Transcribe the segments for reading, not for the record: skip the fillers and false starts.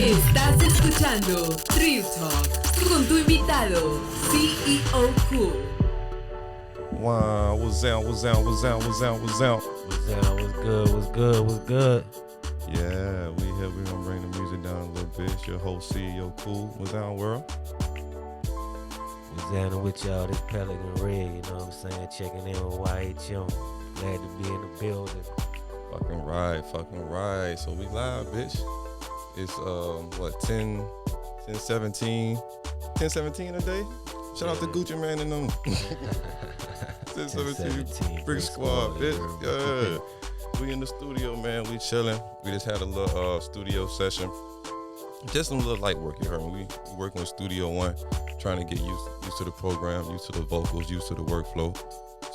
Estás escuchando Trill Talk con tu invitado, CEO Cool. Wow, what's out? What's down, what's good? Yeah, we here. We're gonna bring the music down a little bit. It's your host, CEO Cool. What's down, world? What's down with y'all? This Pelican Red, you know what I'm saying? Checking in with YHM. Glad to be in the building. Fucking right. So we live, bitch. It's 10:17 a day. Shout out to Gucci Man and them. 10:17 Brick Squad, bitch. Yeah. We in the studio, man. We chilling. We just had a little studio session. Just some little light work, you heard me. We working with Studio One, trying to get used to the program, used to the vocals, used to the workflow.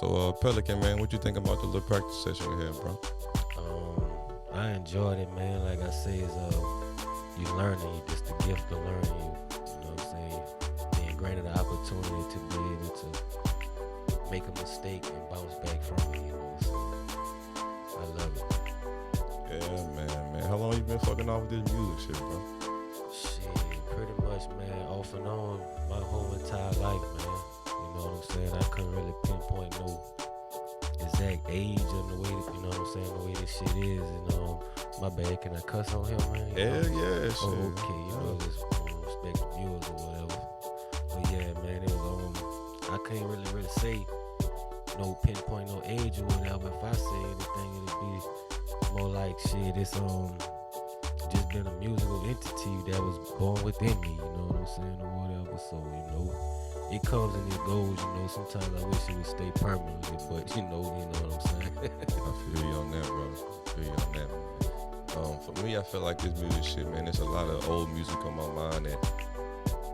So Pelican, man, what you think about the little practice session we had, bro? I enjoyed it, man. Like I say, you learning. You just the gift of learning. You know what I'm saying? Being granted the opportunity to be able to make a mistake and bounce back from it. You know, so I love it. Yeah, man. How long you been fucking off with this music shit, bro? Shit, pretty much, man. Off and on my whole entire life, man. You know what I'm saying? I couldn't really pinpoint no exact age and the way that, you know what I'm saying, the way this shit is. And my bad, can I cuss on him, man? Hell yeah, shit. Oh, okay, you know, just respect the viewers or whatever. But yeah, man, it was I can't really say no pinpoint, no age or whatever. If I say anything, it'd be more like shit. It's just been a musical entity that was born within me. You know what I'm saying, or whatever. So you know, it comes and it goes. You know, sometimes I wish it would stay permanently, but you know what I'm saying. I feel you on that, bro. For me, I feel like this music shit, man. There's a lot of old music on my mind that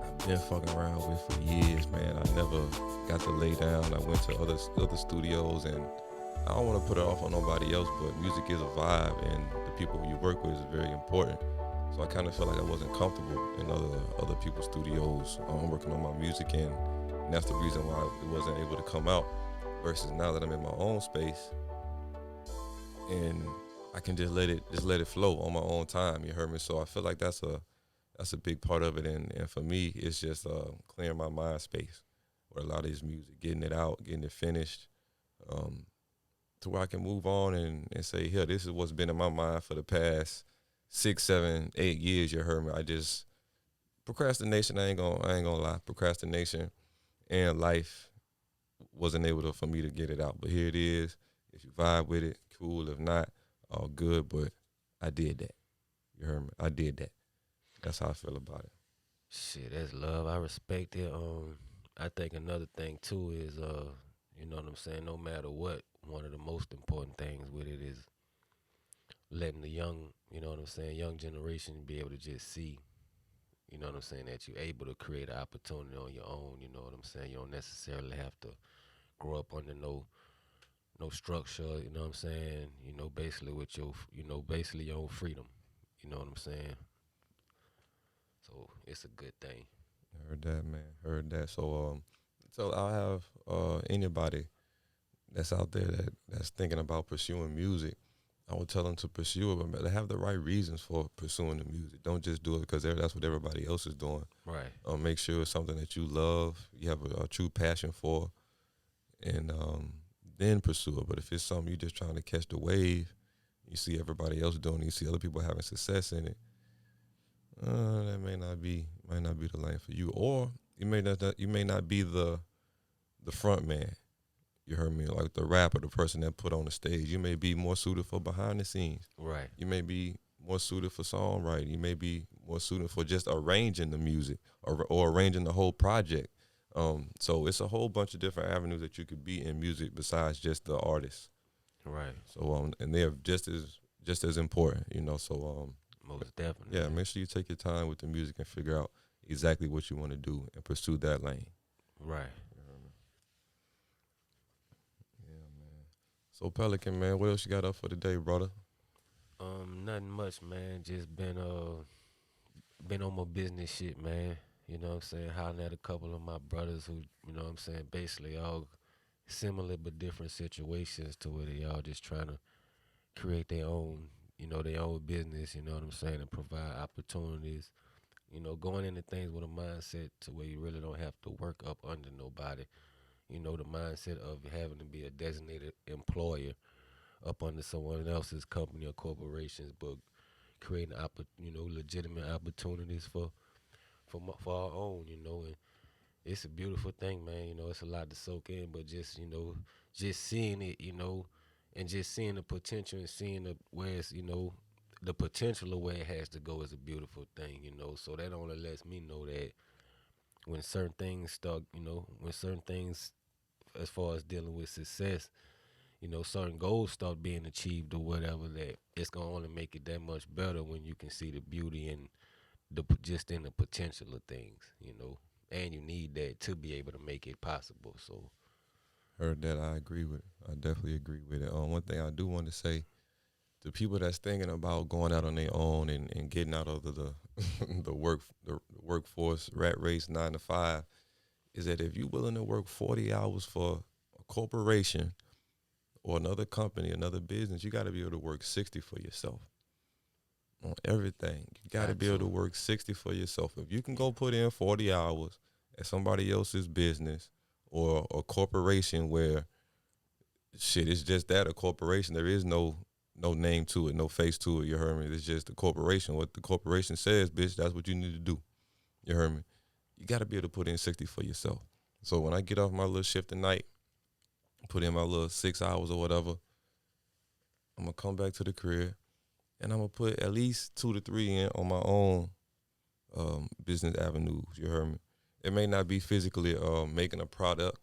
I've been fucking around with for years, man. I never got to lay down. I went to other studios, and I don't want to put it off on nobody else, but music is a vibe, and the people you work with is very important. So I kind of felt like I wasn't comfortable in other people's studios working on my music, and that's the reason why it wasn't able to come out. Versus now that I'm in my own space, and I can just let it flow on my own time. You heard me? So I feel like that's a big part of it, and for me, it's just clearing my mind space with a lot of this music, getting it out, getting it finished, to where I can move on and say, here, this is what's been in my mind for the past 6, 7, 8 years. You heard me? I just procrastination. I ain't gonna lie. Procrastination and life wasn't able for me to get it out. But here it is. If you vibe with it, cool. If not, all good. But I did that. You heard me? I did that. That's how I feel about it. Shit, that's love. I respect it. I think another thing too is you know what I'm saying, no matter what, one of the most important things with it is letting the young, you know what I'm saying, young generation be able to just see, you know what I'm saying, that you're able to create an opportunity on your own, you know what I'm saying? You don't necessarily have to grow up under no structure, you know what I'm saying? You know, basically with your, you know, basically your own freedom, you know what I'm saying? So it's a good thing. Heard that, man. Heard that. So I'll have anybody that's out there that's thinking about pursuing music, I would tell them to pursue it, but they have the right reasons for pursuing the music. Don't just do it because that's what everybody else is doing. Right. Make sure it's something that you love, you have a true passion for, and then pursue it. But if it's something you're just trying to catch the wave, you see everybody else doing it, you see other people having success in it, that may not be the lane for you, or you may not be the front man. You heard me, like the rapper, the person that put on the stage. You may be more suited for behind the scenes. Right. You may be more suited for songwriting. You may be more suited for just arranging the music or arranging the whole project. So it's a whole bunch of different avenues that you could be in music besides just the artist. Right. So and they're just as important, you know. So most definitely. Yeah, make sure you take your time with the music and figure out exactly what you want to do and pursue that lane. Right. Yeah, man. So Pelican, man, what else you got up for today, brother? Nothing much, man. Just been on my business shit, man. You know what I'm saying? Hollering at a couple of my brothers who, you know what I'm saying, basically all similar but different situations to where they all just trying to create their own, their own business, you know what I'm saying, and provide opportunities, going into things with a mindset to where you really don't have to work up under nobody. The mindset of having to be a designated employer up under someone else's company or corporations, but creating legitimate opportunities for our own, and it's a beautiful thing, man. It's a lot to soak in, but just seeing it, and just seeing the potential and seeing where it's, the potential of where it has to go is a beautiful thing, So that only lets me know that when certain things start, when certain things, as far as dealing with success, certain goals start being achieved or whatever, that it's gonna only make it that much better when you can see the beauty and just in the potential of things, and you need that to be able to make it possible. So, Heard that. I agree with it. I definitely agree with it. One thing I do want to say to people that's thinking about going out on their own and getting out of the the workforce rat race 9 to 5 is that if you're willing to work 40 hours for a corporation or another company, another business, you got to be able to work 60 for yourself on everything. You got to be able to work 60 for yourself. If you can go put in 40 hours at somebody else's business or a corporation where shit, it's just that, a corporation. There is no name to it, no face to it, you heard me? It's just a corporation. What the corporation says, bitch, that's what you need to do. You heard me? You got to be able to put in 60 for yourself. So when I get off my little shift at night, put in my little 6 hours or whatever, I'm going to come back to the crib and I'm going to put at least 2 to 3 in on my own business avenues, you heard me? It may not be physically making a product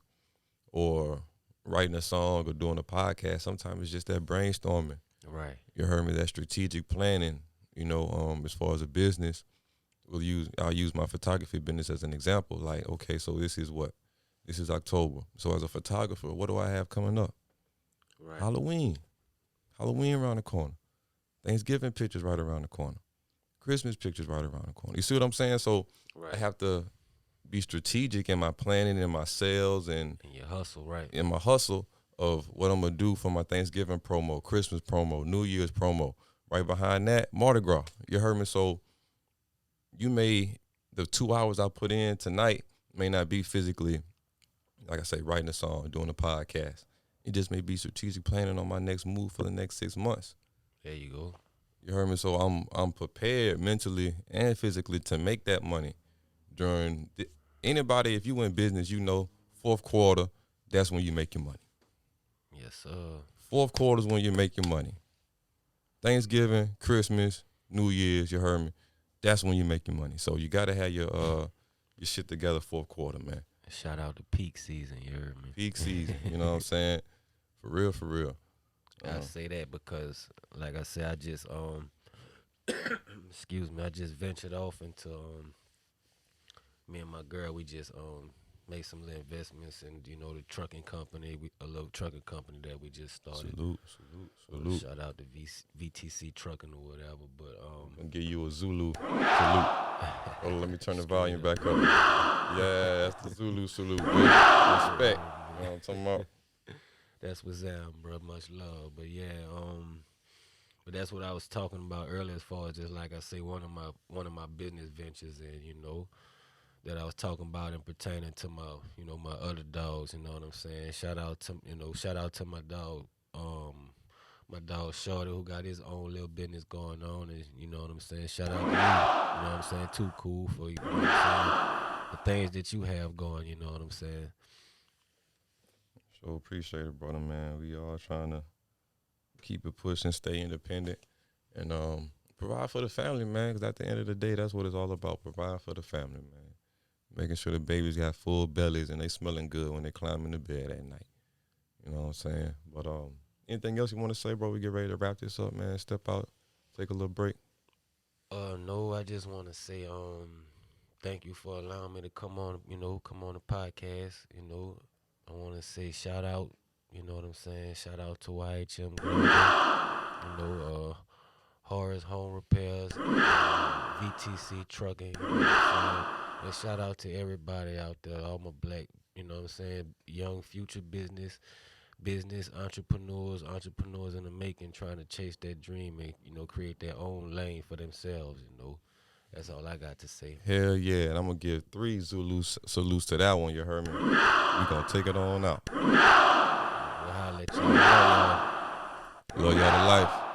or writing a song or doing a podcast. Sometimes it's just that brainstorming. right. You heard me? That strategic planning, as far as a business. I'll use my photography business as an example. Like, okay, so this is October. So as a photographer, what do I have coming up? Right. Halloween around the corner. Thanksgiving pictures right around the corner. Christmas pictures right around the corner. You see what I'm saying? So Right. I have to be strategic in my planning and my sales and your hustle, right? in my hustle of what I'm gonna do for my Thanksgiving promo, Christmas promo, New Year's promo. Right behind that, Mardi Gras. You heard me? So the 2 hours I put in tonight may not be physically, like I say, writing a song, doing a podcast. It just may be strategic planning on my next move for the next 6 months. There you go. You heard me? So I'm prepared mentally and physically to make that money during anybody. If you in business, fourth quarter, that's when you make your money. Yes, sir. Fourth quarter is when you make your money. Thanksgiving, Christmas, New Year's, you heard me? That's when you make your money. So you gotta have your shit together fourth quarter, man. Shout out to peak season, you heard me? Peak season, you know what I'm saying? For real. I say that because, like I said, I just excuse me, I just ventured off into me and my girl. We just made some little investments in the trucking company, a little trucking company that we just started. Salute. Shout out to VTC Trucking or whatever. But I'm gonna give you a Zulu salute. Oh, let me turn the volume back up. Yeah, that's the Zulu salute, bitch. Respect. You know what I'm talking about? That's what's up, bro. Much love. But yeah, but that's what I was talking about earlier, as far as just like I say, one of my business ventures, and that I was talking about and pertaining to my my other dogs. You know what I'm saying? Shout out to my dog, my dog Shorty, who got his own little business going on, and you know what I'm saying. Shout out to you. You know what I'm saying? Too cool for you. You know what I'm saying? The things that you have going. You know what I'm saying? Sure appreciate it, brother, man. We all trying to keep it pushing, stay independent, and provide for the family, man, because at the end of the day, that's what it's all about, provide for the family, man. Making sure the babies got full bellies and they smelling good when they climb into bed at night. You know what I'm saying? But anything else you want to say, bro? We get ready to wrap this up, man. Step out, take a little break. No, I just want to say thank you for allowing me to come on the podcast. I want to say shout out, you know what I'm saying? Shout out to YHM Global, Horace Home Repairs, VTC Trucking, you know what I'm saying? And shout out to everybody out there, all my black, you know what I'm saying, young future business business entrepreneurs in the making, trying to chase that dream and create their own lane for themselves. That's all I got to say. Hell yeah, and I'm gonna give 3 Zulu salutes to that one. You heard me? We gonna take it on out. We'll holler at y'all. Love y'all to life.